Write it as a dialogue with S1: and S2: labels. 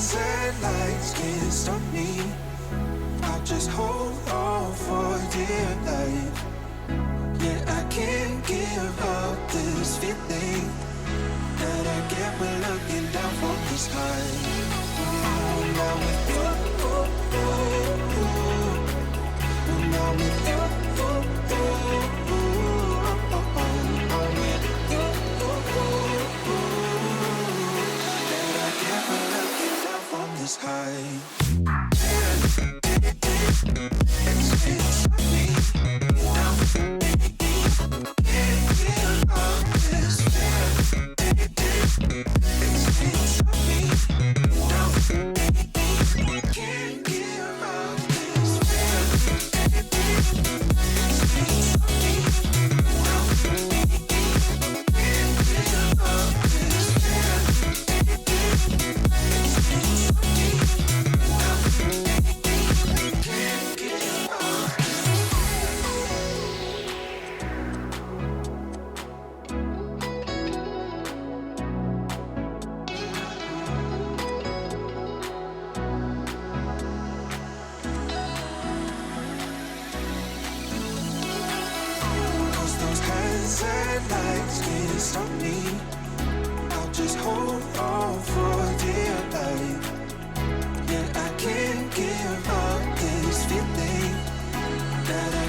S1: those headlights can't stop me. I'll just hold on for dear life. Yeah, I can't give up this feeling that I get when looking down from the sky. Now with you, now with you, that I get when looking down from the sky. Lights can't stop me. I'll just hold on for dear life. Yeah, I can't give up this feeling that I